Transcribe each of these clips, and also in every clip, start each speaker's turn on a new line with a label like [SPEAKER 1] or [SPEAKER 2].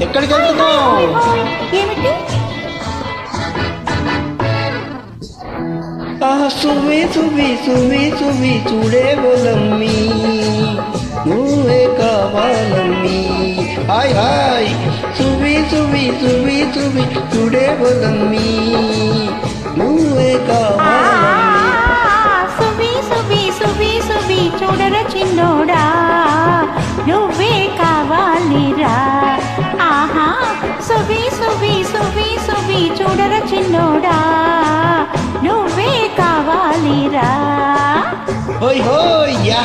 [SPEAKER 1] ఎక్కడికి వెళ్తున్నావు?
[SPEAKER 2] ఏమిటి?
[SPEAKER 1] సువి సువి సువి సువి చూడే బోలమ్మి, నువ్వే కావాలమ్మి. హాయ్ హాయ్ సువి సువి సువి సువి చూడే బోలమ్మి, నువ్వే కావాలమ్మి.
[SPEAKER 2] సువి సువి సువి సువి చూడర చిన్నోడా, నువ్వే కావాలిరా. ఆహా సువి సువి సువి సువి చూడర చిన్నోడా, నువ్వే కావాలిరా.
[SPEAKER 1] హోయ్ హోయ్ యా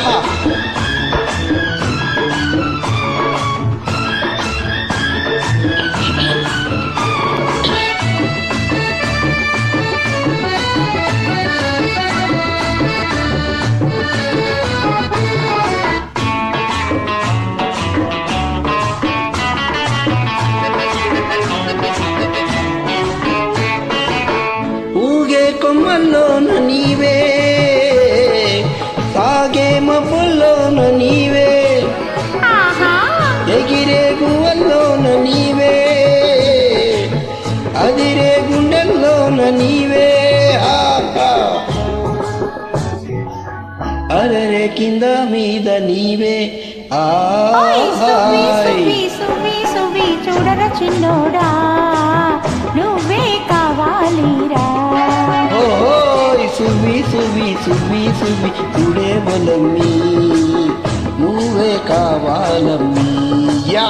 [SPEAKER 1] ఊగే కొమ్మల్లోన నీవే, సాగే మబ్బుల్లోన నీవే, ఎగిరే గువ్వల్లోన నీవే, అదిరే గుండెల్లోన నీవే. అరరే కింద మీద నీవే.
[SPEAKER 2] చూడర చిన్నోడా, నువ్వే కావాలిరా.
[SPEAKER 1] ఓయ్ సువి సువి సువి సువి చూడే బోలమ్మి, నువ్వే కావాలమ్మి. యా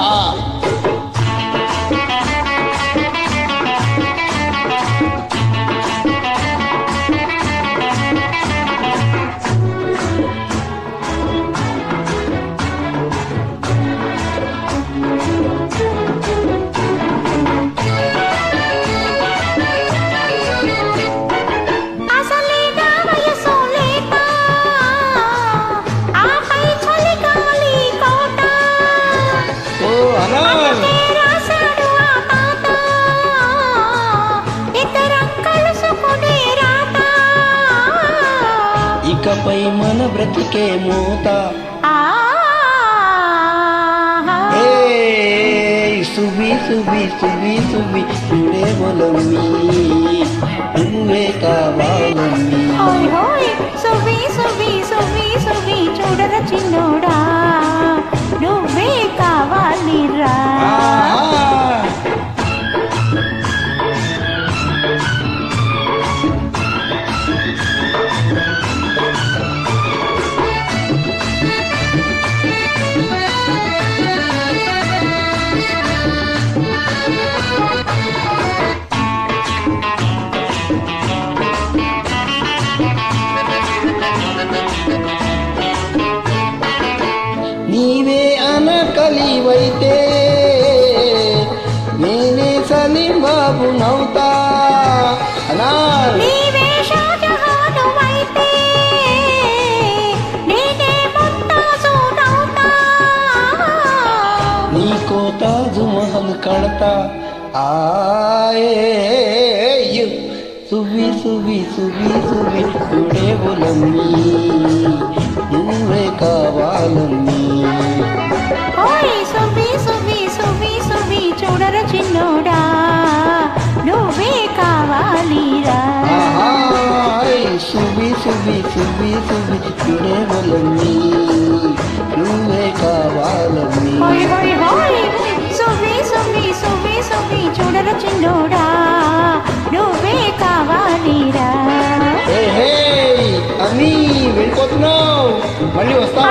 [SPEAKER 1] ఇకపై మన బ్రతికే మూత. సువి సువి సువి సువి చూడే బోలమ్మి, నువ్వే కావాలమ్మి.
[SPEAKER 2] సువి సువి సువి సువి చూడర చిన్నోడా, నువ్వే కావాలిరా.
[SPEAKER 1] నీవే అనకలివైతే నేనే సలీం బాబు నవ్వుతా.
[SPEAKER 2] నీవే షాజహానువైతే నేనే ముంతాజు నవ్వుతా.
[SPEAKER 1] నీకో తాజు మహల్ కడతా. సువి సువి సువి సువి చూడే బోలమ్మి, నువ్వే కావాలమ్మి.
[SPEAKER 2] సువి సువి సువి సువి చూడర చిన్నోడా, నువ్వే కావాలిరా.
[SPEAKER 1] సువి సువి సువి సువి చూడే బోలమ్మి, నువ్వే కావాలమ్మి.
[SPEAKER 2] సువి సువి సువి సువి చూడర చిన్నోడా, నువ్వే కావాలిరా.
[SPEAKER 1] అమ్మీ వెళ్ళిపోతున్నావు, మళ్ళీ వస్తా.